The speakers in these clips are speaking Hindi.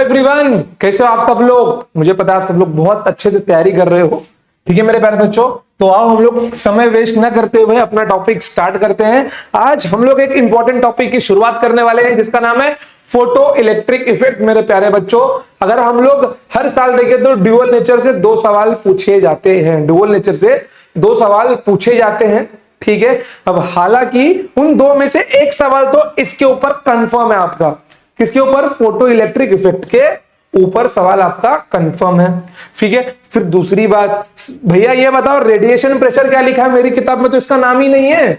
एवरीवन, कैसे हो आप सब लोग। मुझे पता है आप सब लोग बहुत अच्छे से तैयारी कर रहे हो। ठीक है मेरे प्यारे बच्चों, तो आओ हम लोग समय वेस्ट न करते हुए अपना टॉपिक स्टार्ट करते हैं। आज हम लोग एक इंपॉर्टेंट टॉपिक की शुरुआत करने वाले हैं जिसका नाम है फोटो इलेक्ट्रिक इफेक्ट। मेरे प्यारे बच्चों, अगर हम लोग हर साल देखें तो ड्यूअल नेचर से 2 सवाल पूछे जाते हैं। ड्यूअल नेचर से 2 सवाल पूछे जाते हैं। ठीक है, अब हालांकि उन 2 में से एक सवाल तो इसके ऊपर कंफर्म है आपका। किसके ऊपर? फोटो इलेक्ट्रिक इफेक्ट के ऊपर सवाल आपका कंफर्म है। ठीक है, फिर दूसरी बात, भैया ये बताओ रेडिएशन प्रेशर क्या लिखा है मेरी किताब में? तो इसका नाम ही नहीं है।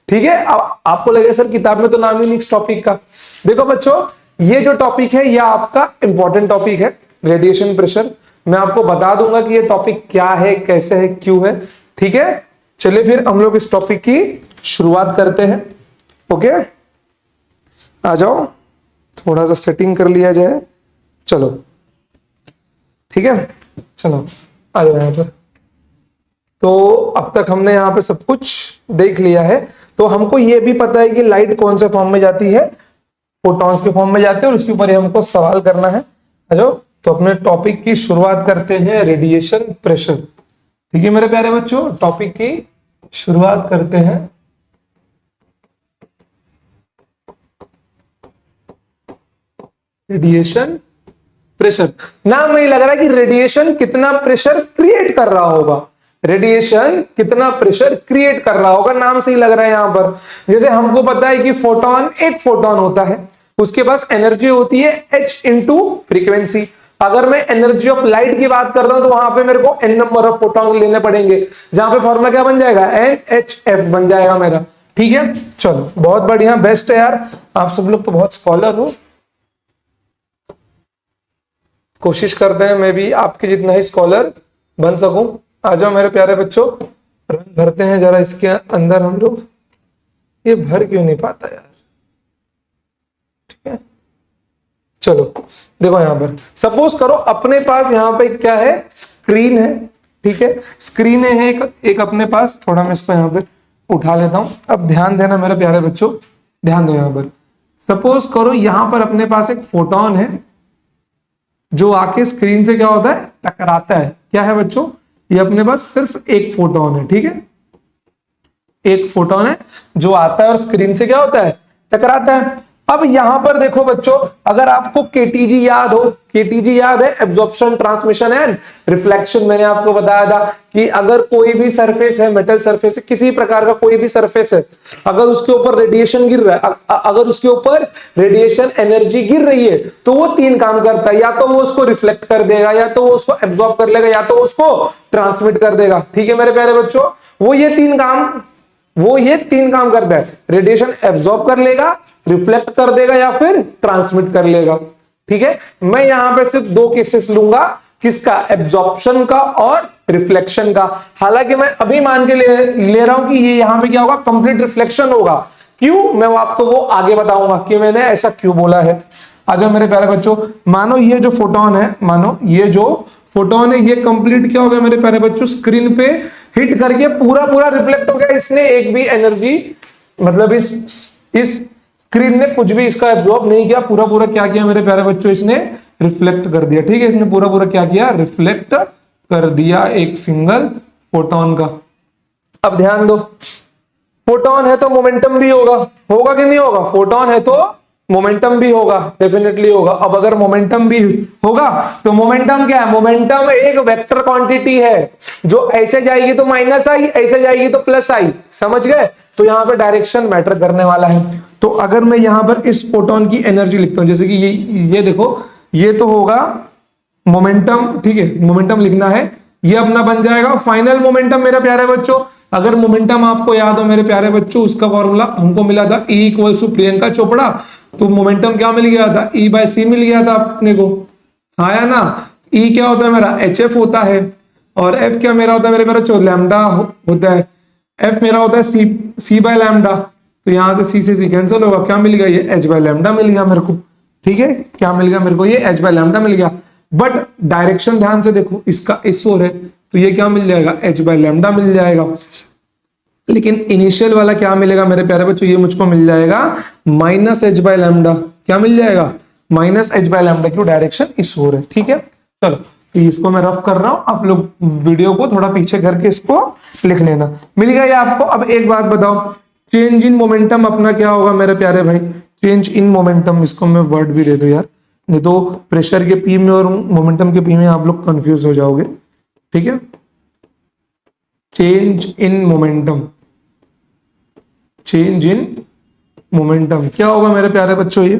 ठीक है, अब आपको लगे सर किताब में तो नाम ही नहीं इस टॉपिक का। देखो बच्चों, ये जो टॉपिक है यह आपका इंपॉर्टेंट टॉपिक है, रेडिएशन प्रेशर। मैं आपको बता दूंगा कि ये टॉपिक क्या है, कैसे है, क्यों है। ठीक है, चलिए फिर हम लोग इस टॉपिक की शुरुआत करते हैं। ओके, आ जाओ, थोड़ा सा सेटिंग कर लिया जाए। चलो ठीक है, चलो आ जाओ यहाँ पर। तो अब तक हमने यहाँ पे सब कुछ देख लिया है। तो हमको ये भी पता है कि लाइट कौन से फॉर्म में जाती है, फोटॉन्स के फॉर्म में जाती है, और उसके ऊपर हमको सवाल करना है। आ जाओ, तो अपने टॉपिक की शुरुआत करते हैं, रेडिएशन प्रेशर। ठीक है मेरे प्यारे बच्चों, टॉपिक की शुरुआत करते हैं। रेडिएशन प्रेशर, नाम में ही लग रहा है कि रेडिएशन कितना प्रेशर क्रिएट कर रहा होगा। रेडिएशन कितना प्रेशर क्रिएट कर रहा होगा, नाम से ही लग रहा है यहां पर। जैसे हमको पता है कि फोटोन, एक फोटोन होता है, उसके पास एनर्जी होती है h इंटू फ्रीक्वेंसी। अगर मैं एनर्जी ऑफ लाइट की बात कर रहा हूं तो वहां पे मेरे को n नंबर ऑफ फोटॉन लेने पड़ेंगे, जहां पे फॉर्मूला क्या बन जाएगा? NHF बन जाएगा मेरा। ठीक है, चलो बहुत बढ़िया, बेस्ट है यार, आप सब लोग तो बहुत स्कॉलर हो। कोशिश करते हैं मैं भी आपके जितना ही स्कॉलर बन सकूं। आ जाओ मेरे प्यारे बच्चों, रंग भरते हैं जरा इसके अंदर हम लोग। ये भर क्यों नहीं पाता यार? ठीक है, चलो देखो यहां पर सपोज करो अपने पास यहाँ पे क्या है, स्क्रीन है। ठीक है, स्क्रीन है एक अपने पास। थोड़ा मैं इसको यहाँ पे उठा लेता हूं। अब ध्यान देना मेरे प्यारे बच्चों, ध्यान दो। यहां पर सपोज करो यहां पर अपने पास एक फोटोन है जो आके स्क्रीन से क्या होता है, टकराता है। क्या है बच्चों? ये अपने पास सिर्फ एक फोटोन है। ठीक है, एक फोटोन है जो आता है और स्क्रीन से क्या होता है, टकराता है। अब यहां पर देखो बच्चों, अगर आपको केटीजी याद हो, केटीजी याद है, एब्जॉर्प्शन, ट्रांसमिशन एंड रिफ्लेक्शन। मैंने आपको बताया था कि अगर कोई भी सरफेस है, मेटल सरफेस है, किसी प्रकार का कोई भी सरफेस है, अगर उसके ऊपर रेडिएशन गिर रहा है, अगर उसके ऊपर रेडिएशन एनर्जी गिर रही है, तो वो 3 काम करता है। या तो वो उसको रिफ्लेक्ट कर देगा, या तो वो उसको एब्जॉर्ब कर लेगा, या तो उसको ट्रांसमिट कर देगा। ठीक है मेरे प्यारे बच्चों, वो ये तीन काम करता है। रेडिएशन एब्जॉर्ब कर लेगा, रिफ्लेक्ट कर देगा, या फिर ट्रांसमिट कर लेगा। ठीक है, मैं यहां पे सिर्फ 2 केसेस लूंगा, किसका? एब्जॉर्प्शन का और रिफ्लेक्शन का। हालांकि मैं अभी मान के ले रहा हूं कि ये यहां पे क्या होगा, कंप्लीट रिफ्लेक्शन होगा। क्यों? मैं आपको वो आगे बताऊंगा कि मैंने ऐसा क्यों बोला है। आ जाओ मेरे प्यारे बच्चों, मानो ये जो फोटोन है, मानो ये जो फोटोन है, ये कंप्लीट क्या हो गया मेरे प्यारे बच्चों, स्क्रीन पे हिट करके पूरा रिफ्लेक्ट हो गया। इसने एक भी एनर्जी, मतलब इस स्क्रीन ने कुछ भी इसका एब्जॉर्ब नहीं किया। पूरा क्या किया मेरे प्यारे बच्चों, इसने रिफ्लेक्ट कर दिया। ठीक है, इसने पूरा क्या किया, रिफ्लेक्ट कर दिया एक सिंगल फोटोन का। अब ध्यान दो, फोटोन है तो मोमेंटम भी होगा कि नहीं होगा? फोटोन है तो मोमेंटम भी होगा, डेफिनेटली होगा। अब अगर मोमेंटम भी होगा तो मोमेंटम क्या है? मोमेंटम एक वेक्टर क्वांटिटी है, जो ऐसे जाएगी तो माइनस आई, ऐसे जाएगी तो प्लस आई। समझ गए? तो यहां पर डायरेक्शन मैटर करने वाला है। तो अगर मैं यहां पर इस फोटोन की एनर्जी लिखता हूं, जैसे कि ये देखो, ये तो होगा मोमेंटम। ठीक है, मोमेंटम लिखना है, ये अपना बन जाएगा फाइनल मोमेंटम मेरे प्यारे बच्चों। अगर मोमेंटम आपको याद हो मेरे प्यारे बच्चों, उसका फॉर्मूला हमको मिला था E equals to Priyanka Chopra. तो मोमेंटम क्या मिल गया था? E/c मिल गया था अपने को, आया ना। E क्या होता है मेरा? HF होता है, और F क्या मेरा होता है मेरे प्यारे? लैम्डा होता है। F मेरा होता है C बाय लैम्डा। तो यहां से C से C कैंसिल होगा, क्या मिल गया? ये H बाय लैम्डा मिल गया मेरे को। ठीक है, क्या मिल गया मेरे को? ये H बाय लैम्डा मिल गया। बट डायरेक्शन ध्यान से देखो, इसका इस ओर है, तो ये क्या मिल जाएगा? H बाय लैम्डा मिल जाएगा। लेकिन इनिशियल वाला क्या मिलेगा मेरे प्यारे बच्चों? ये मुझको मिल जाएगा -H बाय लैम्डा। क्या मिल जाएगा? माइनस एच बाय लैम्डा की डायरेक्शन इस ओर है। ठीक है, चलो तो इसको मैं रफ कर रहा हूं, आप लोग वीडियो को थोड़ा पीछे करके इसको लिख लेना। मिल गया ये आपको। अब एक बात बताओ, चेंज इन मोमेंटम अपना क्या होगा मेरे प्यारे भाई? चेंज इन मोमेंटम, इसको मैं वर्ड भी दे दूं यार, नहीं तो प्रेशर के पी में और मोमेंटम के पी में आप लोग कंफ्यूज हो जाओगे। ठीक है, change in momentum, change in momentum क्या होगा मेरे प्यारे बच्चों? ये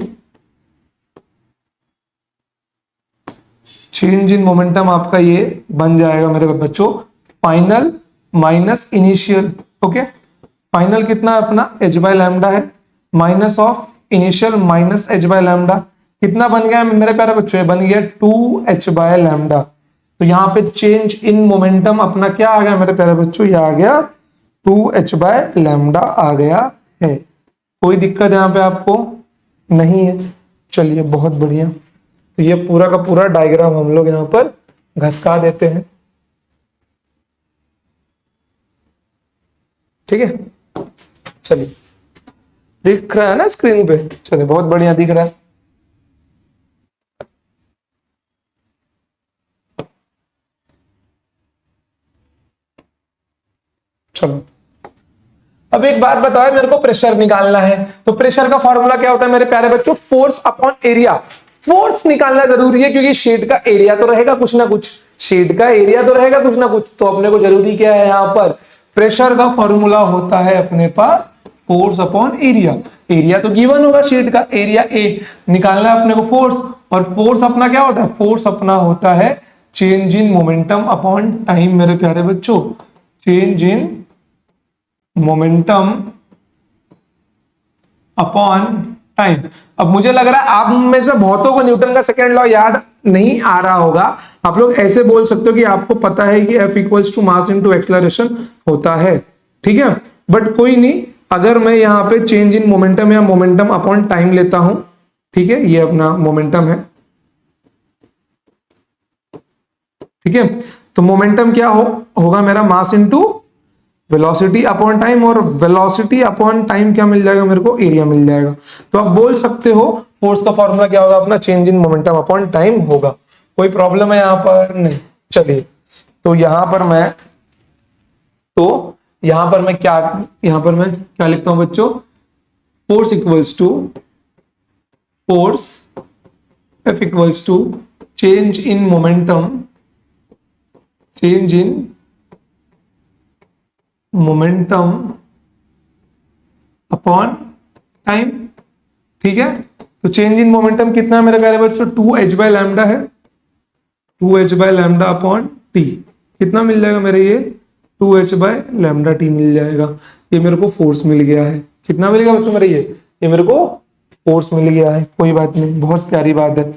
चेंज इन मोमेंटम आपका ये बन जाएगा मेरे बच्चों final minus initial. Okay, final कितना है अपना? एच बाय लैम्डा है, minus of initial minus H by lambda. कितना बन गया मेरे प्यारे बच्चों? ये बन गया 2h बाय लैम्डा। तो यहाँ पे चेंज इन मोमेंटम अपना क्या आ गया मेरे प्यारे बच्चों? ये आ गया 2h बाय लैम्डा आ गया है। कोई दिक्कत यहाँ पे आपको नहीं है? चलिए बहुत बढ़िया। तो ये पूरा का पूरा डायग्राम हम लोग यहाँ पर घसका देते हैं। ठीक है, चलिए दिख रहा है ना स्क्रीन पे? चलिए बहुत बढ़िया दिख रहा है। चलो अब एक बात बताओ, मेरे को प्रेशर निकालना है, तो प्रेशर का फॉर्मूला क्या होता है मेरे प्यारे बच्चों? Force upon area. फोर्स निकालना जरूरी है क्योंकि शेड का एरिया तो रहेगा कुछ ना कुछ, शेड का एरिया तो रहेगा कुछ ना कुछ। तो अपने को जरूरी क्या है यहाँ पर? प्रेशर का फॉर्मूला होता है अपने पास फोर्स अपॉन एरिया। एरिया तो गिवन होगा शेड का, एरिया ए, निकालना है अपने को फोर्स। और फोर्स अपना क्या होता है? फोर्स अपना होता है change in momentum upon time मेरे प्यारे बच्चों, change in momentum upon time. अब मुझे लग रहा है आप में से बहुतों को न्यूटन का सेकेंड लॉ याद नहीं आ रहा होगा। आप लोग ऐसे बोल सकते हो कि आपको पता है कि F equals to mass into acceleration होता है। ठीक है, बट कोई नहीं, अगर मैं यहाँ पे चेंज इन मोमेंटम या मोमेंटम अपॉन टाइम लेता हूं, ठीक है, ये अपना मोमेंटम है। ठीक है, तो मोमेंटम क्या होगा मेरा? Mass into velocity upon time, और वेलोसिटी अपॉन टाइम क्या मिल जाएगा मेरे को? एरिया मिल जाएगा। तो आप बोल सकते हो फोर्स का फॉर्मूला क्या होगा अपना? Change in momentum upon time होगा। कोई प्रॉब्लम है यहाँ पर? नहीं। चलिए तो यहां पर मैं क्या लिखता हूं बच्चों? Force equals to F equals to change in momentum, change in momentum upon time. ठीक है, तो चेंज इन मोमेंटम कितना है मेरे प्यारे बच्चों? 2h बाय लैम्डा है, 2h by lambda upon T. कितना मिल जाएगा मेरे? ये 2h बाय लैम्डा टी मिल जाएगा। ये मेरे को फोर्स मिल गया है। कितना मिल गया बच्चों मेरे? ये मेरे को फोर्स मिल गया है। कोई बात नहीं, बहुत प्यारी बात है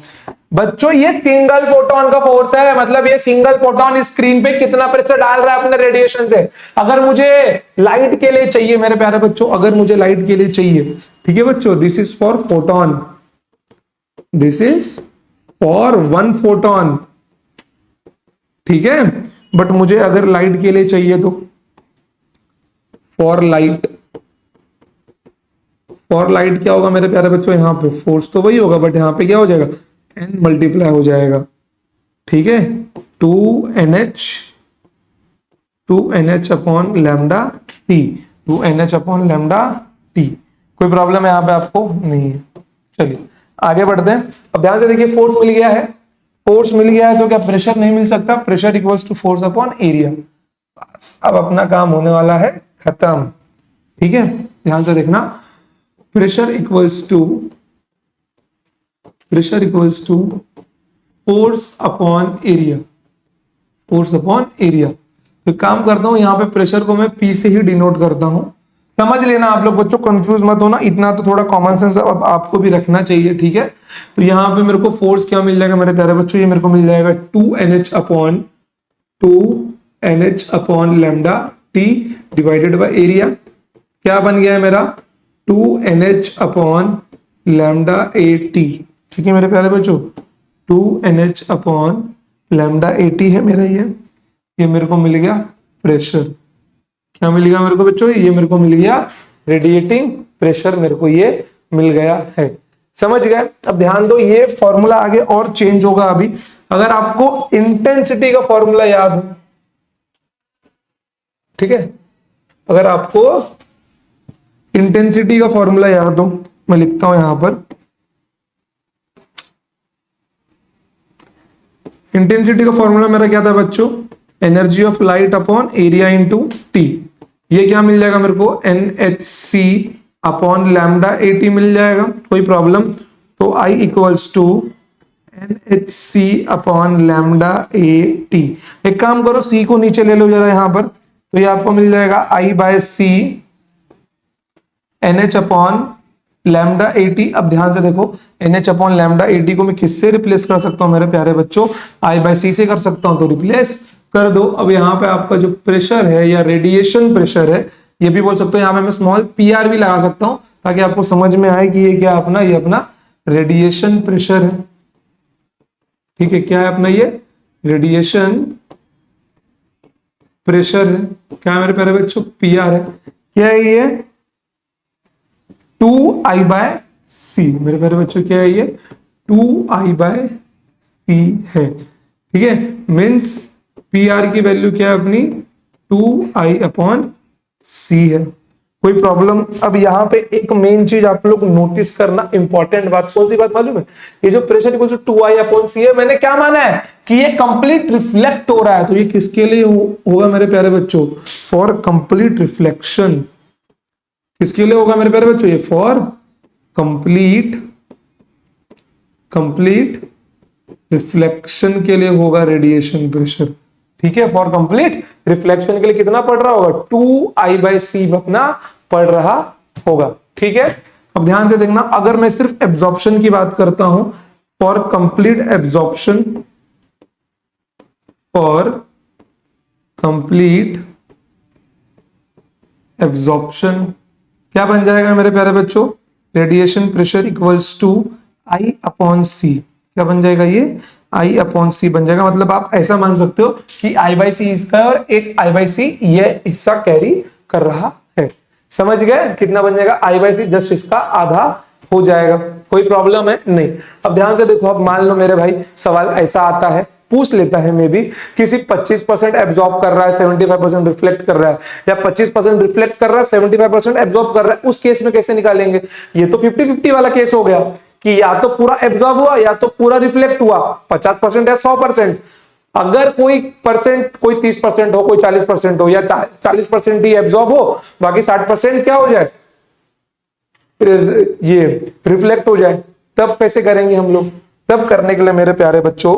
बच्चों। ये सिंगल फोटोन का फोर्स है, मतलब ये सिंगल फोटोन स्क्रीन पे कितना प्रेशर डाल रहा है अपने रेडिएशन से। अगर मुझे लाइट के लिए चाहिए मेरे प्यारे बच्चों, अगर मुझे लाइट के लिए चाहिए, ठीक है बच्चों, this is for photon, this is for one photon. ठीक है, बट मुझे अगर लाइट के लिए चाहिए तो फॉर लाइट क्या होगा मेरे प्यारे बच्चों? यहाँ पे फोर्स तो वही होगा, बट यहाँ पे क्या हो जाएगा? n मल्टीप्लाई हो जाएगा। ठीक है, 2nh upon lambda T, 2nh upon lambda T. कोई प्रॉब्लम है यहाँ पे आपको? नहीं है। चलिए आगे बढ़ते हैं। अब ध्यान से देखिए, फोर्स मिल गया है, फोर्स मिल गया है तो क्या प्रेशर नहीं मिल सकता? Pressure equals to force upon area. बस अब अपना काम होने वाला है खत्म। ठीक है, ध्यान से देखना, pressure equals to force upon area, force upon area. तो काम करता हूं, यहां पे प्रेशर को मैं P से ही डिनोट करता हूं। समझ लेना आप लोग बच्चों, कंफ्यूज मत होना, इतना तो थोड़ा कॉमन सेंस अब आपको भी रखना चाहिए। ठीक है, तो यहां पे मेरे को फोर्स क्या मिल जाएगा मेरे प्यारे बच्चों? ये मेरे को मिल जाएगा 2nh upon lambda T divided by area. क्या बन गया है मेरा? 2nh upon lambda A T. ठीक है मेरे प्यारे बच्चों, 2nh upon lambda A T है मेरा। ये मेरे को मिल गया प्रेशर। क्या मिल गया मेरे को बच्चों? ये मेरे को मिल गया रेडिएटिंग प्रेशर, मेरे को ये मिल गया है। समझ गए? अब ध्यान दो, ये फॉर्मूला आगे और चेंज होगा अभी। अगर आपको इंटेंसिटी का फॉर्मूला याद हो, ठीक है, अगर आपको इंटेंसिटी का फॉर्मूला याद हो, मैं लिखता हूं यहां पर, इंटेंसिटी का फॉर्मूला मेरा क्या था बच्चों, energy of light upon area into T. ये क्या मिल जाएगा मेरे को, N H C upon lambda A T मिल जाएगा, कोई प्रॉब्लम? तो I equals to N H C upon lambda A T. एक काम करो, सी को नीचे ले लो जरा यहां पर, तो ये आपको मिल जाएगा I by C N H upon lambda A T. अब ध्यान से देखो, N H upon lambda A T को मैं किससे रिप्लेस कर सकता हूं मेरे प्यारे बच्चों, आई बाय सी से कर सकता हूं, तो रिप्लेस कर दो। अब यहाँ पे आपका जो प्रेशर है या रेडिएशन प्रेशर है, ये भी बोल सकते हो, यहाँ पे मैं स्मॉल पी आर भी लगा सकता हूं, ताकि आपको समझ में आए कि ये क्या अपना, ये अपना रेडिएशन प्रेशर है। ठीक है, क्या है अपना ये रेडिएशन प्रेशर है। क्या है मेरे प्यारे बच्चों, पी आर है। क्या है ये, 2I बाय सी। मेरे प्यारे बच्चों क्या है ये, 2I बाय सी है। ठीक है, मीन्स पी आर की वैल्यू क्या है अपनी, 2I अपॉन सी है। कोई प्रॉब्लम? अब यहाँ पे एक मेन चीज आप लोग नोटिस करना, इंपॉर्टेंट बात, कौन सी बात मालूम है? ये जो pressure equal to 2I upon C है, मैंने क्या माना है कि ये कंप्लीट रिफ्लेक्ट हो रहा है, तो ये किसके लिए होगा मेरे प्यारे बच्चों, फॉर कंप्लीट रिफ्लेक्शन। किसके लिए होगा मेरे प्यारे बच्चों, ये फॉर कंप्लीट रिफ्लेक्शन के लिए होगा रेडिएशन प्रेशर। ठीक है, फॉर कंप्लीट रिफ्लेक्शन के लिए कितना पड़ रहा होगा, 2I बाय सी अपना पड़ रहा होगा। ठीक है, अब ध्यान से देखना, अगर मैं सिर्फ एब्जॉर्प्शन की बात करता हूं, for complete absorption, for complete absorption क्या बन जाएगा मेरे प्यारे बच्चों, radiation pressure equals to I upon C. क्या बन जाएगा ये, आई अपॉन सी बन जाएगा। मतलब आप ऐसा मान सकते हो कि आई बाई सी इसका और एक आई बाई सी ये हिस्सा कैरी कर रहा है। समझ गए? कितना बन जाएगा, आई बाई सी जस्ट इसका आधा हो जाएगा। कोई प्रॉब्लम है? नहीं। अब ध्यान से देखो, अब मान लो मेरे भाई सवाल ऐसा आता है, पूछ लेता है मे भी, किसी 25% एब्जॉर्ब कर रहा है, 75% रिफ्लेक्ट कर रहा है, या 25% रिफ्लेक्ट कर रहा है, 75% एब्जॉर्ब कर रहा है, उस केस में कैसे निकालेंगे? ये तो 50-50 वाला केस हो गया कि या तो पूरा एब्जॉर्ब हुआ या तो पूरा रिफ्लेक्ट हुआ, 50% या 100%। अगर कोई परसेंट, कोई 30% हो, कोई 40% हो, या 40% ही एब्जॉर्ब हो, बाकी 60% क्या हो जाए, ये रिफ्लेक्ट हो जाए, तब कैसे करेंगे हम लोग? तब करने के लिए मेरे प्यारे बच्चों,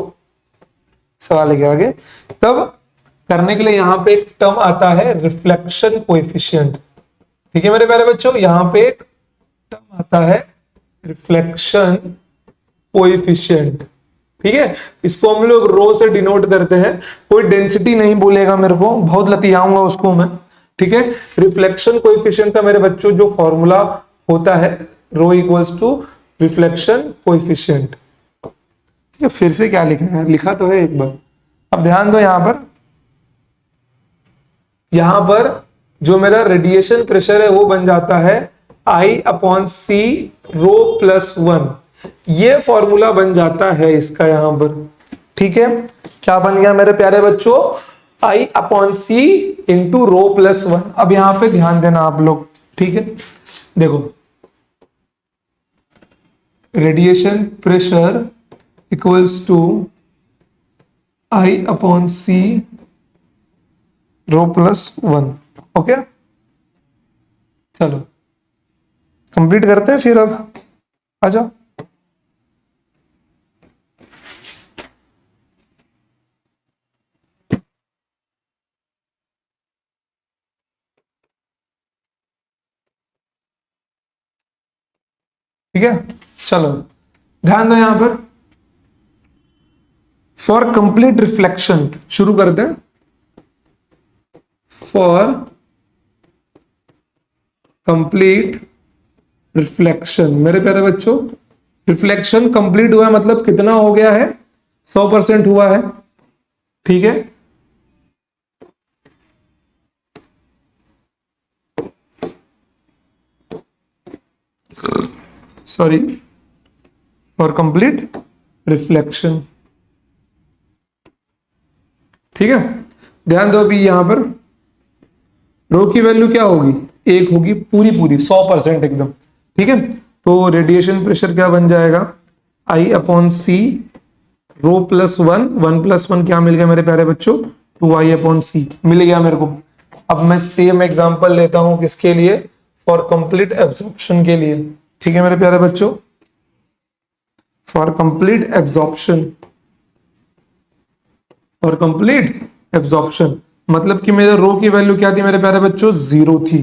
सवाल है आगे, तब करने के लिए यहां पे एक टर्म आता है रिफ्लेक्शन कोएफिशिएंट। ठीक है मेरे प्यारे बच्चों, यहां पे एक टर्म आता है रिफ्लेक्शन कोएफिशिएंट। ठीक है, इसको हम लोग रो से डिनोट करते हैं। कोई डेंसिटी नहीं बोलेगा मेरे को, बहुत लतियाऊंगा उसको मैं। ठीक है, रिफ्लेक्शन कोएफिशिएंट का मेरे बच्चों जो फॉर्मूला होता है, रो इक्वल्स टू रिफ्लेक्शन कोएफिशिएंट। फिर से क्या लिखना है, लिखा तो है एक बार। अब ध्यान दो, यहां पर जो मेरा रेडिएशन प्रेशर है वो बन जाता है आई अपॉन सी रो प्लस 1। ये फॉर्मूला बन जाता है इसका यहां पर। ठीक है, क्या बन गया मेरे प्यारे बच्चों, आई अपॉन सी इंटू रो प्लस 1। अब यहां पे ध्यान देना आप लोग। ठीक है, देखो, radiation pressure equals to I upon C rho plus 1। Okay, चलो कंप्लीट करते हैं फिर। अब आ जाओ। ठीक है, चलो ध्यान दो यहां पर, फॉर कंप्लीट रिफ्लेक्शन शुरू करते हैं। फॉर कंप्लीट रिफ्लेक्शन मेरे प्यारे बच्चों, रिफ्लेक्शन कंप्लीट हुआ है मतलब कितना हो गया है, 100% हुआ है। ठीक है, सॉरी, फॉर कंप्लीट रिफ्लेक्शन। ठीक है, ध्यान दो अभी यहां पर रो की वैल्यू क्या होगी, 1 होगी, पूरी पूरी 100% एकदम। ठीक है, तो रेडिएशन प्रेशर क्या बन जाएगा, I upon C rho plus 1, 1 plus 1 क्या मिल गया मेरे प्यारे बच्चों, 2I अपॉन सी मिल गया मेरे को। अब मैं सेम एग्जांपल लेता हूं किसके लिए, फॉर कंप्लीट एब्जॉर्प्शन के लिए। ठीक है मेरे प्यारे बच्चों, for complete absorption, for complete absorption मतलब कि मेरे रो की वैल्यू क्या थी मेरे प्यारे बच्चों, 0 थी।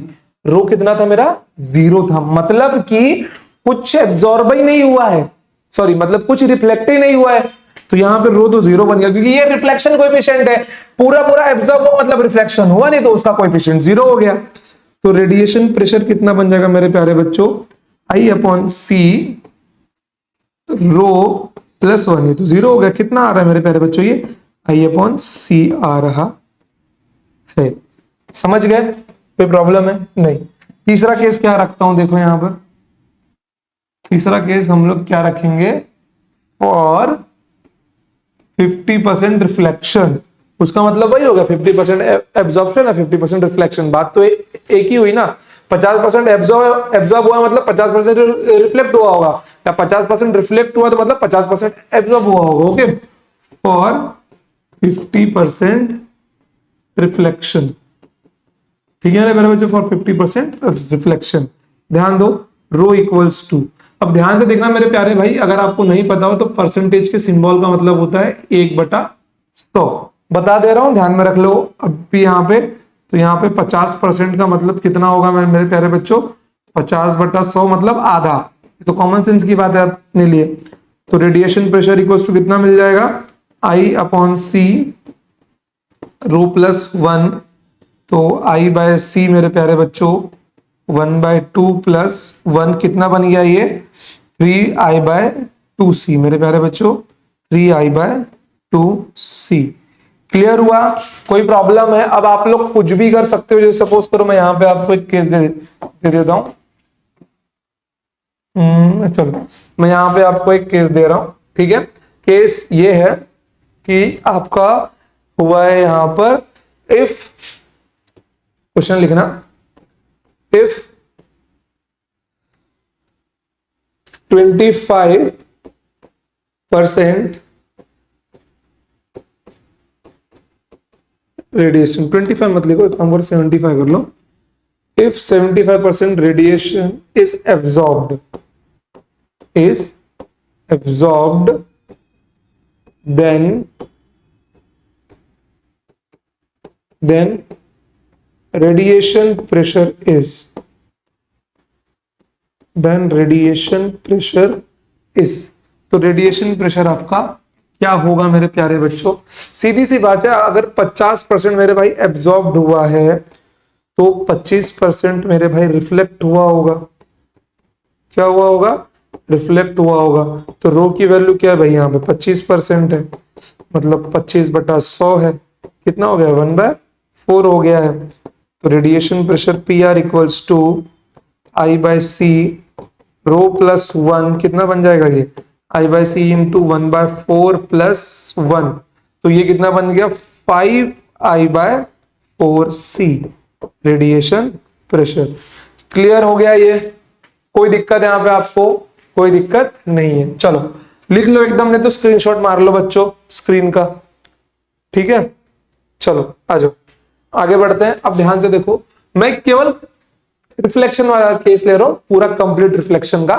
रो कितना था मेरा, 0 था, मतलब कि कुछ एब्जॉर्ब ही नहीं हुआ है, सॉरी मतलब कुछ रिफ्लेक्ट ही नहीं हुआ है। तो यहां पे रो तो 0 बन गया, क्योंकि ये रिफ्लेक्शन कोएफिशिएंट है, पूरा पूरा एब्जॉर्ब हुआ मतलब रिफ्लेक्शन हुआ नहीं, तो उसका कोएफिशिएंट 0 हो गया। तो रेडिएशन प्रेशर कितना बन जाएगा मेरे प्यारे बच्चों, I upon C rho plus 1, ये तो 0 हो गया। कितना आ रहा है मेरे प्यारे बच्चों, ये I अपॉन सी आ रहा है। समझ गए, कोई प्रॉब्लम है नहीं। तीसरा केस क्या रखता हूं, देखो यहां पर तीसरा केस हम लोग क्या रखेंगे, फॉर 50% रिफ्लेक्शन। उसका मतलब वही होगा 50% एब्जॉर्प्शन है 50% रिफ्लेक्शन, बात तो एक ही हुई ना। 50% एब्जॉर्ब हुआ मतलब 50% रिफ्लेक्ट हुआ होगा, या 50% रिफ्लेक्ट हुआ तो मतलब 50% एब्जॉर्ब हुआ होगा। Okay, for 50% reflection. ठीक है ना मेरे बच्चों, फॉर 50% रिफ्लेक्शन। ध्यान दो, रो इक्वल्स टू, अब ध्यान से देखना मेरे प्यारे भाई, अगर आपको नहीं पता हो तो परसेंटेज के सिंबल का मतलब होता है 1/100। बता दे रहा हूं, ध्यान में रख लो। अब भी यहाँ पे तो यहाँ पे 50% का मतलब कितना होगा मेरे प्यारे बच्चों, 50/100 मतलब आधा। ये तो कॉमन सेंस की बात है अपने लिए। तो रेडिएशन प्रेशर इक्वल्स टू कितना मिल जाएगा, I upon C rho plus 1, तो I बाय सी मेरे प्यारे बच्चों 1/2 प्लस 1 कितना बन गया, ये 3I/2C मेरे प्यारे बच्चों, 3I/2C। क्लियर हुआ, कोई प्रॉब्लम है। अब आप लोग कुछ भी कर सकते हो, जैसे सपोज करो मैं यहां पे आपको एक केस दे देता हूं। चलो मैं यहां पे आपको एक केस दे रहा हूं। ठीक है, केस ये है कि आपका हुआ है यहां पर, इफ क्वेश्चन लिखना, if 25% रेडिएशन, 25 मत लिखो, एक काम करो 75 कर लो। If 75% radiation is absorbed, then radiation pressure is, तो रेडिएशन प्रेशर आपका क्या होगा मेरे प्यारे बच्चों, सीधी सी बात है। अगर 50% मेरे भाई एब्जॉर्ब्ड हुआ है तो 25% मेरे भाई रिफ्लेक्ट हुआ होगा। क्या हुआ होगा, रिफ्लेक्ट हुआ होगा। तो रो की वैल्यू क्या है भाई, यहाँ पे 25% है, मतलब 25/100 है, कितना हो गया 1/4 हो गया है। तो radiation pressure PR equals to I/C rho plus 1 कितना बन जाएगा, ये I/C इंटू 1/4 प्लस 1, तो ये कितना बन गया 5I/4C रेडिएशन प्रेशर। क्लियर हो गया ये, कोई दिक्कत यहां पे आपको, कोई दिक्कत नहीं है। चलो लिख लो एकदम, नहीं तो स्क्रीनशॉट मार लो बच्चों स्क्रीन का। ठीक है, चलो आ जाओ आगे बढ़ते हैं। अब ध्यान से देखो, मैं केवल रिफ्लेक्शन वाला केस ले रहा हूं, पूरा कंप्लीट रिफ्लेक्शन का।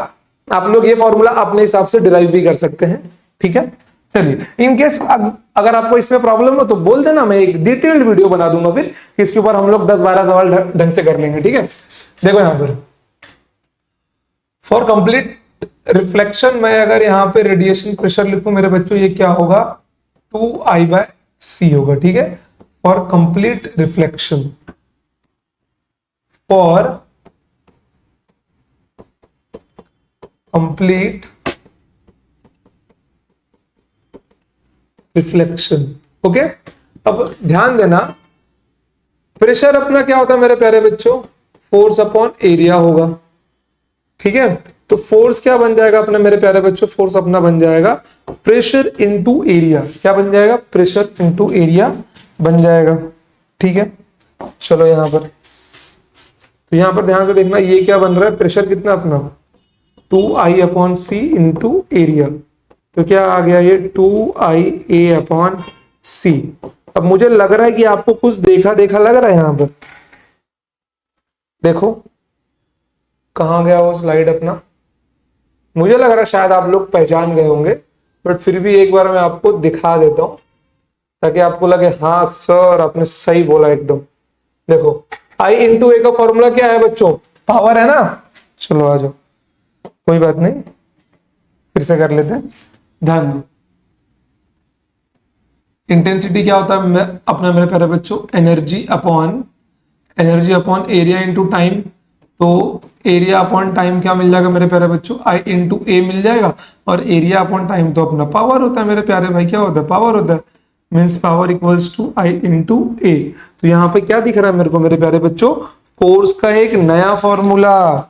आप लोग ये फॉर्मूला अपने हिसाब से डिराइव भी कर सकते हैं। ठीक है, चलिए इन केस अगर आपको इसमें प्रॉब्लम हो तो बोल देना, मैं एक डिटेल्ड वीडियो बना दूंगा फिर, इसके ऊपर हम लोग 10-12 सवाल ढंग से कर लेंगे। ठीक है, देखो यहां पर फॉर कंप्लीट रिफ्लेक्शन मैं अगर यहां पे रेडिएशन प्रेशर लिखूं मेरे बच्चों, ये क्या होगा 2I/C होगा। ठीक है, for complete reflection, for complete reflection. Okay, अब ध्यान देना, प्रेशर अपना क्या होता है मेरे प्यारे बच्चों, फोर्स अपॉन एरिया होगा। ठीक है, तो फोर्स क्या बन जाएगा अपने मेरे प्यारे बच्चों, फोर्स अपना बन जाएगा प्रेशर इनटू एरिया। क्या बन जाएगा, प्रेशर इनटू एरिया बन जाएगा। ठीक है, चलो यहां पर, तो यहां पर ध्यान से देखना, ये क्या बन रहा है, प्रेशर कितना अपना 2I/c इंटू एरिया। तो क्या आ गया ये 2IA/c। अब मुझे लग रहा है कि आपको कुछ देखा देखा लग रहा है यहां पर, देखो कहां गया वो स्लाइड अपना। मुझे लग रहा है शायद आप लोग पहचान गए होंगे, बट फिर भी एक बार मैं आपको दिखा देता हूं ताकि आपको लगे हाँ सर आपने सही बोला एकदम। देखो I इंटू ए का फॉर्मूला क्या है बच्चों, पावर है ना। चलो आ जाओ, कोई बात नहीं, फिर से कर लेते हैं, ध्यान दो। इंटेंसिटी क्या होता है अपना मेरे प्यारे बच्चों, energy upon area into time. तो एरिया अपॉन टाइम क्या मिल जाएगा मेरे प्यारे बच्चों, I इंटू ए मिल जाएगा, और एरिया अपॉन टाइम तो अपना पावर होता है मेरे प्यारे भाई, क्या होता है, पावर होता है, means power equals to I into A. तो यहाँ पे क्या दिख रहा है मेरे को मेरे प्यारे बच्चों, फोर्स का एक नया फॉर्मूला,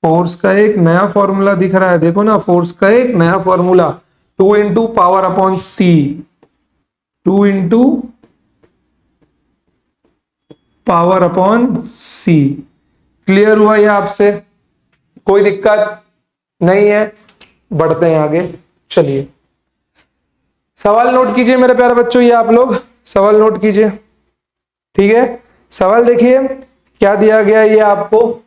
फोर्स का एक नया फॉर्मूला दिख रहा है, देखो ना, फोर्स का एक नया फॉर्मूला 2 इंटू पावर अपॉन सी, 2 इंटू पावर अपॉन सी। क्लियर हुआ ये आपसे, कोई दिक्कत नहीं है, बढ़ते हैं आगे। चलिए सवाल नोट कीजिए मेरे प्यारे बच्चों, ये आप लोग सवाल नोट कीजिए। ठीक है, सवाल देखिए क्या दिया गया है ये आपको,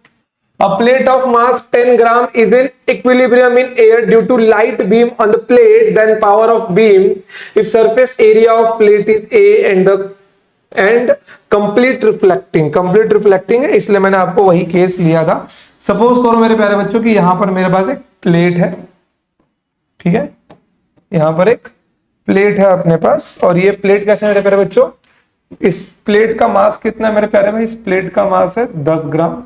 A plate of mass 10 gram is in equilibrium in air due to light beam on the plate, then power of beam if surface area of plate is A and complete reflecting है, इसलिए मैंने आपको वही केस लिया था। सपोज करो मेरे प्यारे बच्चों कि यहां पर मेरे पास एक प्लेट है, ठीक है, यहां पर एक प्लेट है अपने पास, और ये प्लेट कैसे है मेरे प्यारे बच्चों, इस प्लेट का मास कितना है मेरे प्यारे भाई, इस प्लेट का मास है 10 ग्राम।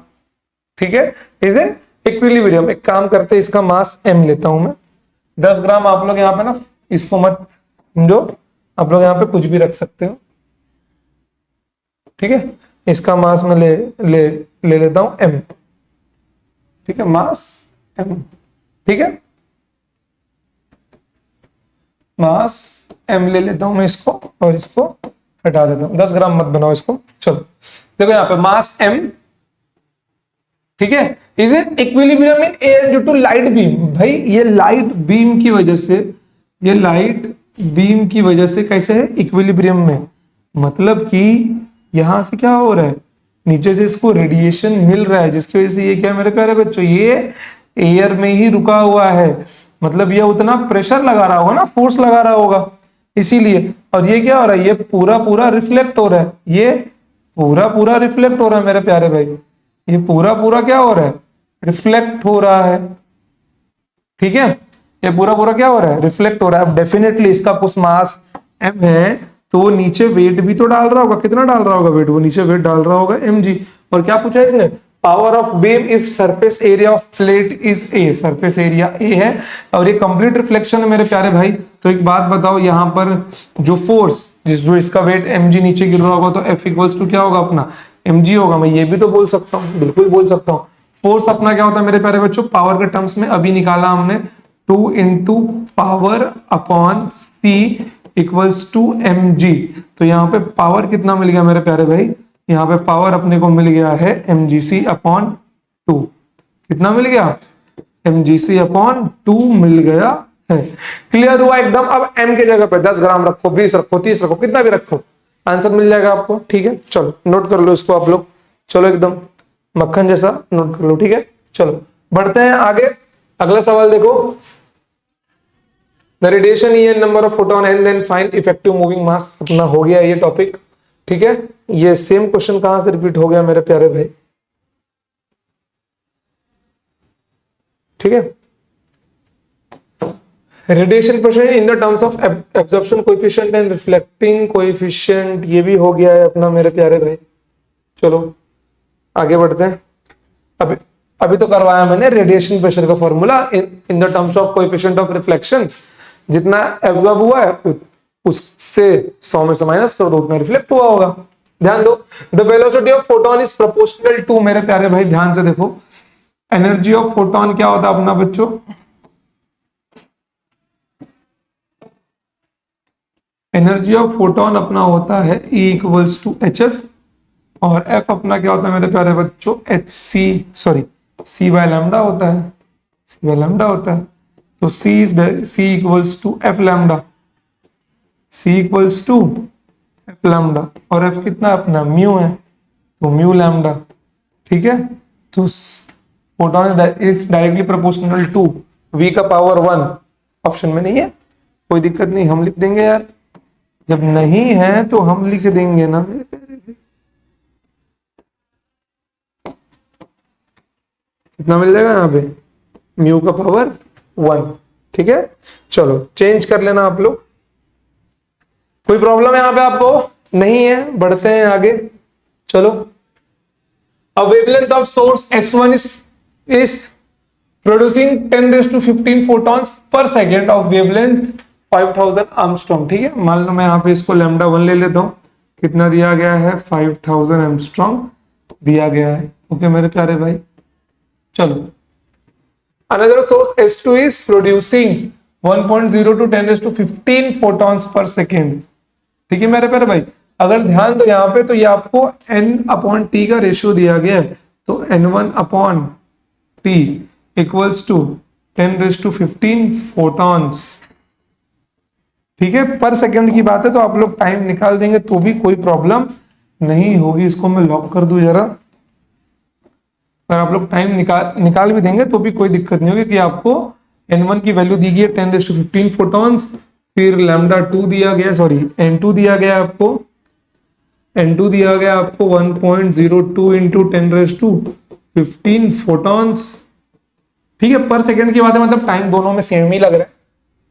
ठीक है, इज इन इक्विलिब्रियम। एक काम करते हैं, इसका मास m लेता हूं मैं 10 ग्राम। आप लोग यहाँ पे ना इसको मत समझो, आप लोग यहाँ पे कुछ भी रख सकते हो। ठीक है, इसका मास मैं ले लेता हूं m। ठीक है, मास m। ठीक है, मास m ले लेता हूं मैं इसको, और इसको हटा देता हूं, 10 ग्राम मत बनाओ इसको। चलो देखो यहाँ पे मास m, ठीक है, is in equilibrium in air due to light beam. भाई ये लाइट बीम की वजह से, ये लाइट बीम की वजह से कैसे है, इक्विलिब्रियम में, मतलब कि यहां से क्या हो रहा है, नीचे से इसको रेडिएशन मिल रहा है, जिसकी वजह से ये क्या है मेरे प्यारे बच्चों, ये एयर में ही रुका हुआ है, मतलब ये उतना प्रेशर लगा रहा होगा ना, फोर्स लगा रहा होगा इसीलिए। और ये क्या हो रहा है, ये पूरा रिफ्लेक्ट हो रहा है, ये पूरा रिफ्लेक्ट हो रहा है मेरे प्यारे भाई, ये पूरा क्या हो रहा है, रिफ्लेक्ट हो रहा है। ठीक है, ये पूरा क्या हो रहा है, रिफ्लेक्ट हो रहा है। अब डेफिनेटली इसका कुछ मास m है, तो वो नीचे वेट भी तो डाल रहा होगा, कितना डाल रहा होगा वेट, वो नीचे वेट डाल रहा होगा mg। और क्या पूछा इसने, power of beam if surface area of plate is a, surface area a है, और ये कंप्लीट रिफ्लेक्शन है मेरे प्यारे भाई। तो एक बात बताओ, यहाँ पर जो फोर्स, जो इसका वेट mg नीचे गिर रहा होगा, तो F इक्वल्स टू क्या होगा अपना, mg होगा। मैं ये भी तो बोल सकता हूँ, बिल्कुल बोल सकता हूँ। फोर्स अपना क्या होता है मेरे प्यारे बच्चों, पावर के टर्म्स में अभी निकाला हमने, 2 into power upon c equals to mg। तो यहाँ पे पावर कितना मिल गया मेरे प्यारे भाई, यहाँ पे पावर अपने को मिल गया है mgc अपॉन 2। कितना मिल गया, mgc अपॉन 2 मिल गया है। क्लियर हुआ एकदम। अब m की जगह पे 10 ग्राम रखो, 20 रखो, 30 रखो, कितना भी रखो, आंसर मिल जाएगा आपको। ठीक है, चलो नोट कर लो इसको आप लोग, चलो एकदम मक्खन जैसा नोट कर लो। ठीक है, चलो बढ़ते हैं आगे। अगला सवाल देखो, the radiation E N number of photon and then find effective moving mass. अपना हो गया ये टॉपिक। ठीक है, ये सेम क्वेश्चन कहां से रिपीट हो गया मेरे प्यारे भाई। ठीक है, radiation percent in the terms of absorption coefficient and reflecting coefficient, ये भी हो गया है अपना मेरे प्यारे भाई। चलो आगे बढ़ते हैं। अभी तो करवाया मैंने रेडिएशन प्रेशर का formula in the terms of coefficient of reflection, जितना एब्जॉर्ब हुआ है उससे 100 में से माइनस कर दो, उतना रिफ्लेक्ट हुआ होगा। ध्यान दो, the velocity of photon is proportional to, मेरे प्यारे भाई ध्यान से देखो, एनर्जी ऑफ फोटोन क्या होता है अपना बच्चों, एनर्जी ऑफ फोटोन अपना होता है E equals to H F, और F अपना क्या होता है मेरे प्यारे बच्चों, H C, sorry C by lambda होता है, C बाय लैम्डा होता है। तो C equals to F lambda, C equals to F lambda, और F कितना अपना म्यू है, तो म्यू लैम्डा। ठीक है, तो photon is directly proportional to V का पावर 1, ऑप्शन में नहीं है, कोई दिक्कत नहीं, हम लिख देंगे यार, जब नहीं है तो हम लिख देंगे ना मेरे प्यारे भाई। कितना मिल जाएगा यहाँ पे, म्यू का पावर 1। ठीक है, चलो चेंज कर लेना आप लोग, कोई प्रॉब्लम यहाँ पे आपको नहीं है, बढ़ते हैं आगे। चलो, a wavelength of source S1 is producing 10⁻15 photons per second of wavelength 5000 Armstrong। ठीक है, मान लो मैं यहाँ पे इसको लैम्डा 1 ले लेता हूँ, कितना दिया गया है, 5000 Armstrong दिया गया है। ओके मेरे प्यारे भाई, चलो another source S2 is producing 1.0 to 10⁻15 photons per second। ठीक है मेरे प्यारे भाई, अगर ध्यान दो यहाँ पे, तो ये आपको n/t का रेशियो दिया गया है, तो n1/t इक्वल्स टू 10⁻15 फोटॉन्स। ठीक है, पर सेकंड की बात है, तो आप लोग टाइम निकाल देंगे तो भी कोई प्रॉब्लम नहीं होगी। इसको मैं लॉक कर दूं जरा, अगर आप लोग टाइम निकाल भी देंगे तो भी कोई दिक्कत नहीं होगी, कि आपको n1 की वैल्यू दी गई है 10⁻15 फोटॉन्स, फिर लैम्डा 2 दिया गया, सॉरी n2 दिया गया आपको, n2 दिया गया आपको 1.02 इंटू 10⁻15 फोटॉन्स। ठीक है, पर सेकंड की बात है, मतलब टाइम दोनों में सेम ही लग रहा है।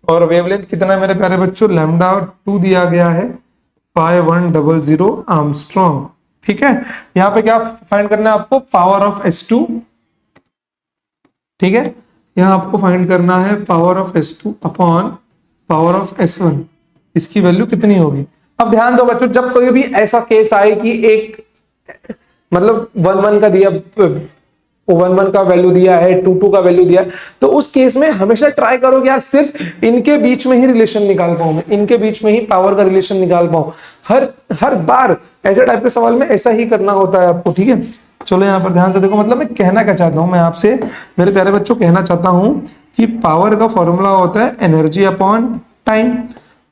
और वेवलेंथ कितना है मेरे प्यारे बच्चों, लैम्डा 2 दिया गया है 5100 आर्मस्ट्रॉन्ग। ठीक है, यहाँ पे क्या फाइंड करना है आपको, पावर ऑफ S2। ठीक है, यहाँ आपको फाइंड करना है power of S2 upon power of S1, इसकी वैल्यू कितनी होगी। अब ध्यान दो बच्चों, जब कोई भी ऐसा केस आए कि एक मतलब 1 1 का दिया, 1 1 का वैल्यू दिया है, 2 2 का वैल्यू दिया है, तो उस केस में हमेशा ट्राई करो कि यार सिर्फ इनके बीच में ही रिलेशन निकाल पाऊं, मैं इनके बीच में ही पावर का रिलेशन निकाल पाऊं। हर बार ऐसे टाइप के सवाल में ऐसा ही करना होता है आपको। ठीक है, चलो यहाँ पर ध्यान से देखो, मतलब मैं कहना क्या चाहता हूं, मैं आपसे मेरे प्यारे बच्चों कहना चाहता हूं कि पावर का फॉर्मूला होता है एनर्जी अपॉन टाइम,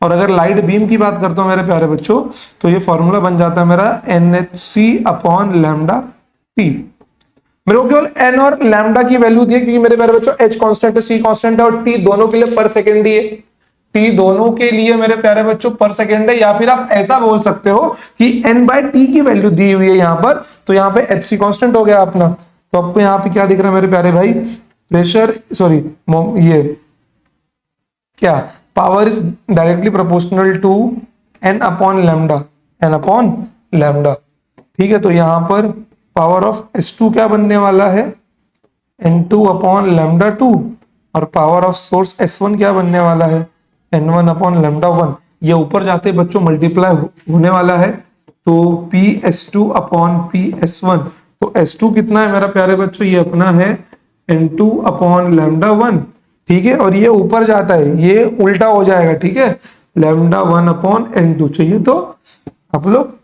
और अगर लाइट बीम की बात करता हूं मेरे प्यारे बच्चों, तो ये फॉर्मूला बन जाता है मेरा NHC अपॉन लैम्डा टी। मेरे को केवल n और लैम्डा की वैल्यू दी है, क्योंकि मेरे प्यारे बच्चों h कांस्टेंट है, c कांस्टेंट है, और t दोनों के लिए पर सेकंड ही है, t दोनों के लिए मेरे प्यारे बच्चों पर सेकंड है। या फिर आप ऐसा बोल सकते हो कि n/t की वैल्यू दी हुई है यहाँ पर, तो यहाँ पे hc कांस्टेंट हो गया अपना। तो आपको यहाँ पे क्या दिख रहा है मेरे प्यारे भाई, प्रेशर, सॉरी ये क्या, power is directly proportional to n upon lambda, n upon lambda. ठीक है, तो यहाँ पर पावर ऑफ S2 क्या बनने वाला है, n2 अपॉन लैम्डा 2, और पावर ऑफ सोर्स S1 क्या बनने वाला है, n1 अपॉन लैम्डा 1। ये ऊपर जाते बच्चों मल्टीप्लाई होने वाला है, तो PS2 अपॉन PS1। तो S2 कितना है मेरा प्यारे बच्चों, ये अपना है n2 अपॉन लैम्डा 1। ठीक है, और ये ऊपर जाता है, ये उल्टा हो जाएगा। ठीक है, लैम्डा 1 अपॉन n2 चाहिए तो आप लोग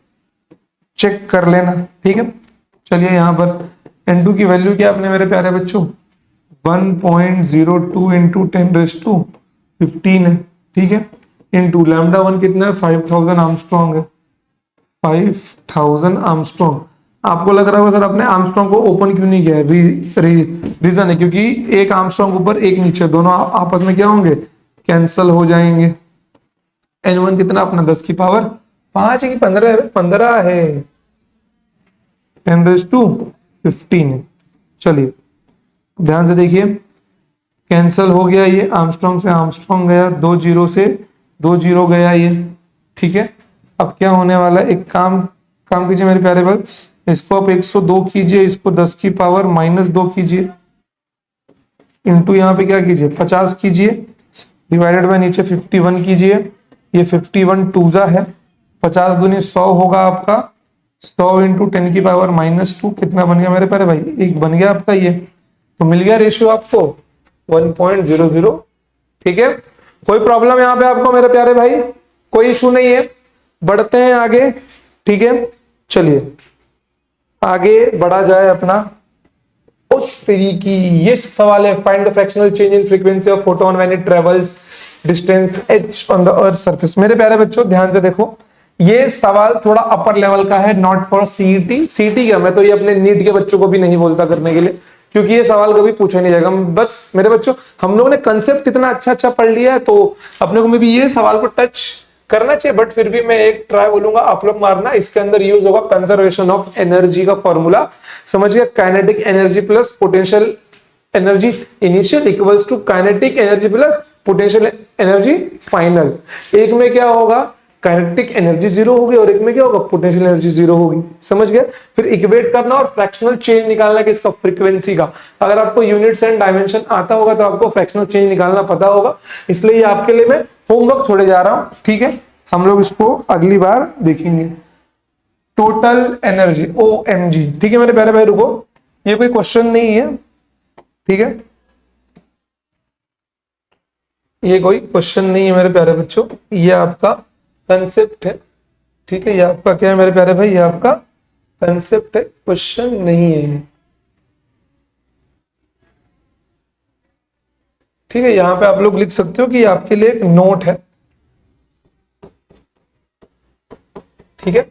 चेक कर लेना। ठीक है, चलिए यहाँ पर n2 की वैल्यू क्या अपने मेरे प्यारे बच्चों, 1.02 इंटू 10⁻15 है। ठीक है, इंटू लैम्डा 1 कितना है, 5000 आर्मस्ट्रॉन्ग है, 5000 आर्मस्ट्रॉन्ग। आपको लग रहा होगा सर आपने आर्मस्ट्रॉन्ग को ओपन क्यों नहीं किया है, रीजन है क्योंकि एक आर्मस्ट्रॉन्ग ऊपर एक नीचे, दोनों आपस में क्या होंगे, कैंसल हो जाएंगे। n1 कितना अपना 10 की पावर 5 है कि 15 है, 10⁻15 है। चलिए ध्यान से देखिए, कैंसल हो गया, ये आर्मस्ट्रॉन्ग से आर्मस्ट्रॉन्ग गया, 2 0 से 2 0 गया ये। ठीक है, अब क्या होने वाला है, एक काम कीजिए मेरे प्यारे भाई, इसको आप 102 कीजिए, इसको 10 की पावर -2 कीजिए, इंटू यहाँ पे क्या कीजिए 50 कीजिए, डिवाइडेड बाय नीचे 51 कीजिए। ये 51 टूजा है, 50 दूनी 100 होगा आपका, 100 इंटू 10 की पावर -2 कितना बन गया मेरे प्यारे भाई, एक बन गया आपका ये। तो मिल गया रेशियो आपको 1.00। ठीक है, कोई प्रॉब्लम यहां पे आपको मेरे प्यारे भाई? कोई इशू नहीं है, बढ़ते हैं आगे। ठीक है, चलिए आगे बढ़ा जाए अपना। ये सवाल है, find the fractional change in frequency of photon when it travels distance h on the earth surface. मेरे प्यारे बच्चों ध्यान से देखो, ये सवाल थोड़ा अपर लेवल का है, नॉट फॉर सीईटी। सीईटी क्या, मैं तो ये अपने नीट के बच्चों को भी नहीं बोलता करने के लिए, क्योंकि ये सवाल कभी पूछा नहीं जाएगा। बस मेरे बच्चों, हम लोगों ने कंसेप्ट इतना अच्छा अच्छा पढ़ लिया है, तो अपने को में भी ये सवाल को टच करना चाहिए। बट फिर भी मैं एक ट्राई बोलूंगा, आप लोग मारना। इसके अंदर यूज होगा कंजर्वेशन ऑफ एनर्जी का फॉर्मूला, समझ गए? Kinetic energy plus potential energy initial equals to kinetic energy plus potential energy final. एक में क्या होगा, काइनेटिक एनर्जी जीरो होगी, और एक में क्या होगा, पोटेंशियल एनर्जी जीरो होगी। समझ गए? फिर इक्वेट करना और फ्रैक्शनल चेंज निकालना किसका, फ्रीक्वेंसी का। अगर आपको यूनिट्स एंड डायमेंशन आता होगा तो आपको फ्रैक्शनल चेंज निकालना पता होगा, इसलिए ये आपके लिए मैं होमवर्क छोड़े जा रहा हूं। ठीक है, हम लोग इसको अगली बार देखेंगे। Total energy OMG। ठीक है मेरे प्यारे भाई, रुको, ये कोई क्वेश्चन नहीं है। ठीक है, ये कोई क्वेश्चन नहीं है मेरे प्यारे बच्चों, ये आपका कंसेप्ट है। ठीक है, ये आपका क्या है मेरे प्यारे भाई, ये आपका कंसेप्ट है, क्वेश्चन नहीं है। ठीक है, यहां पे आप लोग लिख सकते हो कि ये आपके लिए एक नोट है। ठीक है,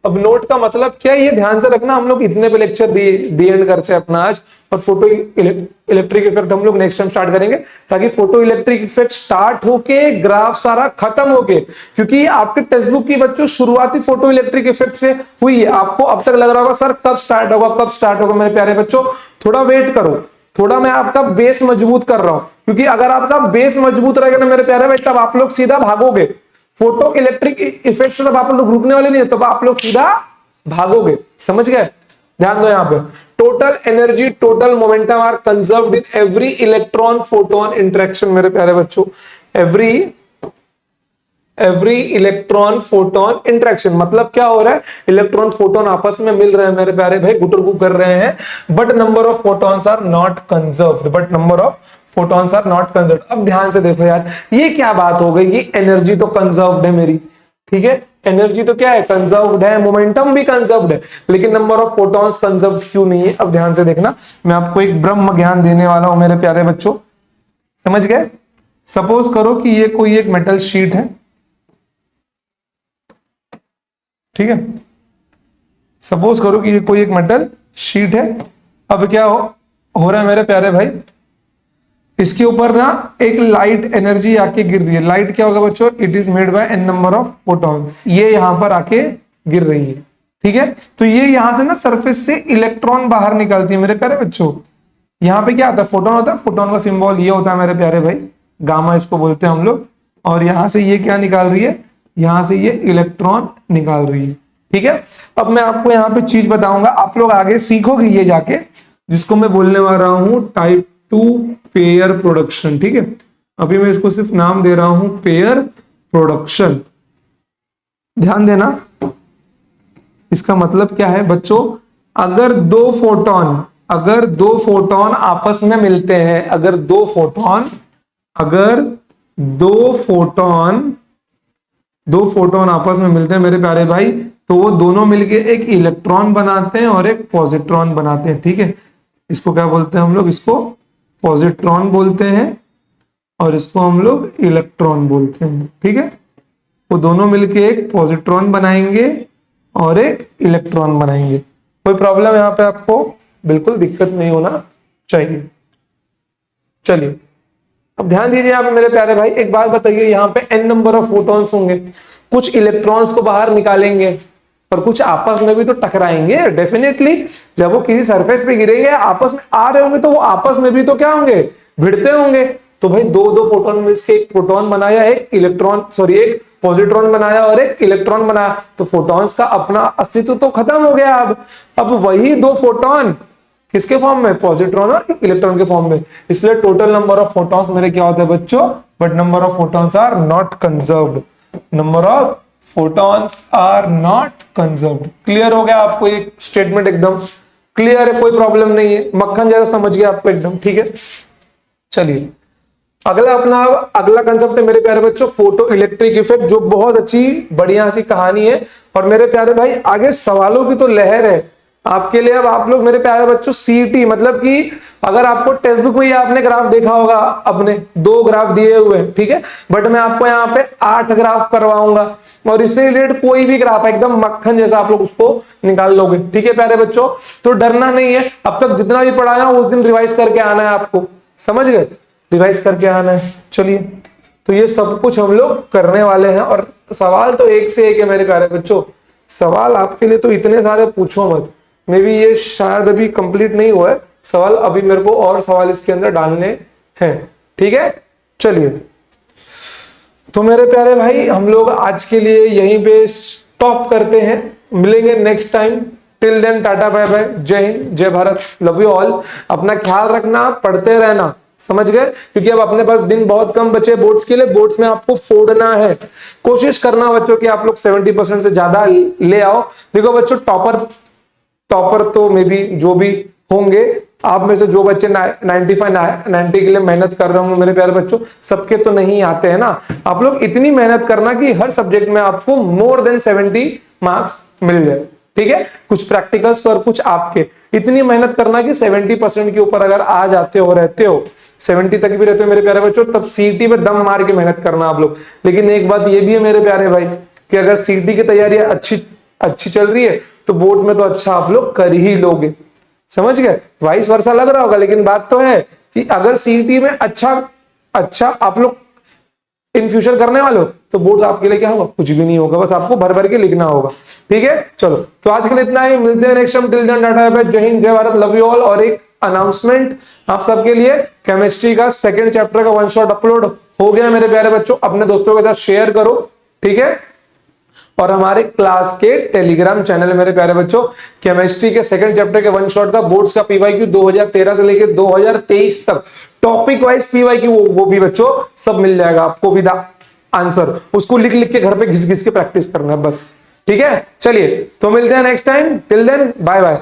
अब नोट का मतलब क्या है, ये ध्यान से रखना। हम लोग इतने पे लेक्चर दी एंड करते हैं अपना आज, और फोटो इलेक्ट्रिक इफेक्ट हम लोग नेक्स्ट टाइम स्टार्ट करेंगे, ताकि फोटो इलेक्ट्रिक इफेक्ट स्टार्ट होके ग्राफ सारा खत्म होके, क्योंकि आपके टेक्स्ट बुक की बच्चों शुरुआती फोटो इलेक्ट्रिक इफेक्ट से हुई है। आपको अब तक लग रहा होगा सर कब स्टार्ट होगा, कब स्टार्ट होगा। मेरे प्यारे बच्चों थोड़ा वेट करो, थोड़ा मैं आपका बेस मजबूत कर रहा हूं, क्योंकि अगर आपका बेस मजबूत रहेगा ना मेरे प्यारे भाई, तब आप लोग सीधा भागोगे। फोटो इलेक्ट्रिक इफेक्ट से तब आप लोग रुकने वाले नहीं है, तब आप लोग सीधा भागोगे। समझ गए? ध्यान दो यहां पे, total energy total momentum are conserved in every electron photon interaction. मेरे प्यारे बच्चों, एवरी इलेक्ट्रॉन फोटोन इंटरेक्शन मतलब क्या हो रहा है, इलेक्ट्रॉन फोटोन आपस में मिल रहे हैं मेरे प्यारे भाई, गुटरगु कर रहे हैं, but number of photons are not conserved, but number of photons are not conserved. अब ध्यान से देखो यार, ये क्या बात हो गई, ये एनर्जी तो कंजर्व्ड है मेरी। ठीक है, एनर्जी तो क्या है, कंजर्व्ड है, मोमेंटम भी कंजर्व्ड है, लेकिन नंबर ऑफ फोटॉन्स कंजर्व्ड क्यों नहीं है? अब ध्यान से देखना, मैं आपको एक ब्रह्म ज्ञान देने वाला हूं मेरे प्यारे बच्चों। समझ गए? सपोज करो कि ये कोई एक मेटल शीट है। ठीक है, सपोज करो कि ये कोई एक मेटल शीट है। अब क्या हो रहा है मेरे प्यारे भाई, इसके ऊपर ना एक लाइट एनर्जी आके गिर रही है। लाइट क्या होगा बच्चों, it is made by n number of photons. ये यहां पर आके गिर रही है। ठीक है, तो ये यहां से ना सरफेस से इलेक्ट्रॉन बाहर निकलती है मेरे प्यारे बच्चों। यहाँ पे क्या आता है, फोटोन होता है, फोटोन का सिंबल ये होता है मेरे प्यारे भाई, गामा इसको बोलते हैं हम लोग। और यहां से ये क्या निकाल रही है, यहां से ये इलेक्ट्रॉन निकाल रही है। ठीक है, अब मैं आपको यहाँ पे चीज बताऊंगा, आप लोग आगे सीखोगे ये जाके, जिसको मैं बोलने वाला हूं टाइप 2 पेयर प्रोडक्शन। ठीक है, अभी मैं इसको सिर्फ नाम दे रहा हूं पेयर प्रोडक्शन। ध्यान देना, इसका मतलब क्या है बच्चों, अगर दो फोटोन आपस में मिलते हैं, अगर दो फोटोन आपस में मिलते हैं मेरे प्यारे भाई, तो वो दोनों मिलके एक इलेक्ट्रॉन बनाते हैं और एक पॉजिट्रॉन बनाते हैं। ठीक है, इसको क्या बोलते हैं हम लोग, इसको पॉजिट्रॉन बोलते हैं, और इसको हम लोग इलेक्ट्रॉन बोलते हैं। ठीक है, वो दोनों मिलके एक पॉजिट्रॉन बनाएंगे और एक इलेक्ट्रॉन बनाएंगे। कोई प्रॉब्लम यहाँ पे आपको, बिल्कुल दिक्कत नहीं होना चाहिए। चलिए अब ध्यान दीजिए आप मेरे प्यारे भाई, एक बात बताइए, यहाँ पे n नंबर ऑफ फोटॉन्स होंगे, कुछ इलेक्ट्रॉन्स को बाहर निकालेंगे और कुछ आपस में भी तो टकराएंगे डेफिनेटली। जब वो किसी सरफेस पे गिरेंगे, आपस में आ रहे होंगे, तो वो आपस में भी तो क्या होंगे, भिड़ते होंगे। तो भाई दो फोटोन में से एक प्रोटॉन बनाया, एक एक पॉजिट्रॉन बनाया और एक इलेक्ट्रॉन बनाया, तो फोटॉन्स का अपना अस्तित्व तो खत्म हो गया। अब वही दो फोटोन किसके फॉर्म में, पॉजिट्रॉन और इलेक्ट्रॉन के फॉर्म में। इसलिए टोटल नंबर ऑफ फोटॉन्स मेरे क्या होते हैं बच्चों, but number of photons are not conserved. Number of photons are not conserved. Clear हो गया आपको एक स्टेटमेंट एकदम? क्लियर है, कोई प्रॉब्लम नहीं है, मक्खन जैसा समझ गया आपको एकदम, ठीक है। चलिए अगला कंसेप्ट है मेरे प्यारे बच्चों फोटो इलेक्ट्रिक इफेक्ट, जो बहुत अच्छी बढ़िया सी कहानी है। और मेरे प्यारे भाई आगे सवालों की तो लहर है आपके लिए। अब आप लोग मेरे प्यारे बच्चों सीटी मतलब कि अगर आपको टेक्स्ट बुक में ही आपने ग्राफ देखा होगा, अपने 2 ग्राफ दिए हुए हैं, ठीक है, बट मैं आपको यहाँ पे 8 ग्राफ करवाऊंगा और इससे रिलेटेड कोई भी ग्राफ एकदम मक्खन जैसा आप लोग उसको निकाल लोगे, ठीक है प्यारे बच्चों। तो डरना नहीं है, अब तक जितना भी पढ़ाया उस दिन रिवाइज करके आना है आपको, समझ गए, रिवाइज करके आना है। चलिए तो ये सब कुछ हम लोग करने वाले हैं और सवाल तो एक से एक है मेरे प्यारे बच्चों। सवाल आपके लिए तो इतने सारे पूछो मत, मे बी ये शायद अभी कंप्लीट नहीं हुआ है सवाल, अभी मेरे को और सवाल इसके अंदर डालने हैं, ठीक है। चलिए तो मेरे प्यारे भाई हम लोग आज के लिए यहीं पे स्टॉप करते हैं, मिलेंगे next time. Till then tata bye bye, जय हिंद जय भारत, लव यू ऑल। अपना ख्याल रखना, पढ़ते रहना, समझ गए, क्योंकि अब अपने पास दिन बहुत कम बचे बोर्ड्स के लिए, बोर्ड्स में आपको फोड़ना है। कोशिश करना बच्चों कि आप लोग 70% से ज्यादा ले आओ। देखो बच्चों टॉपर तो मे बी जो भी होंगे आप में से जो बच्चे 90 के लिए मेहनत कर रहे होंगे मेरे प्यारे बच्चों, सबके तो नहीं आते हैं ना। आप लोग इतनी मेहनत करना कि हर सब्जेक्ट में आपको मोर देन 70 मार्क्स मिल जाए, ठीक है। कुछ प्रैक्टिकल्स और कुछ आपके, इतनी मेहनत करना कि 70% के ऊपर अगर आ जाते हो, रहते हो 70 तक भी रहते हो मेरे प्यारे बच्चों, तब सीटी पे दम मार के मेहनत करना आप लोग। लेकिन एक बात ये भी है मेरे प्यारे भाई कि अगर सीटी की तैयारी अच्छी चल रही है तो बोर्ड में तो अच्छा आप लोग कर ही लोगे, समझ गए। वाइस वर्सा लग रहा होगा, लेकिन बात तो है कि अगर सीटी में अच्छा आप लोग इन फ्यूचर करने वाले हो तो बोर्ड आपके लिए क्या होगा, कुछ भी नहीं होगा, बस आपको भर भर के लिखना होगा, ठीक है। चलो तो आज के लिए इतना ही, मिलते हैं next time. Till then tata bye bye, जय हिंद जय भारत, लव यू ऑल। और एक अनाउंसमेंट आप सबके लिए, केमिस्ट्री का 2nd चैप्टर का 1 शॉट अपलोड हो गया मेरे प्यारे बच्चों, अपने दोस्तों के साथ शेयर करो, ठीक है। और हमारे क्लास के टेलीग्राम चैनल मेरे प्यारे बच्चों, केमिस्ट्री के 2nd चैप्टर के 1 शॉट का बोर्ड्स का पीवाईक्यू 2013 से लेकर 2023 तक टॉपिक वाइज पीवाईक्यू वो भी बच्चों सब मिल जाएगा आपको विद आंसर। उसको लिख लिख के घर पे घिस घिस के प्रैक्टिस करना है बस, ठीक है। चलिए तो मिलते हैं next time, till then bye bye.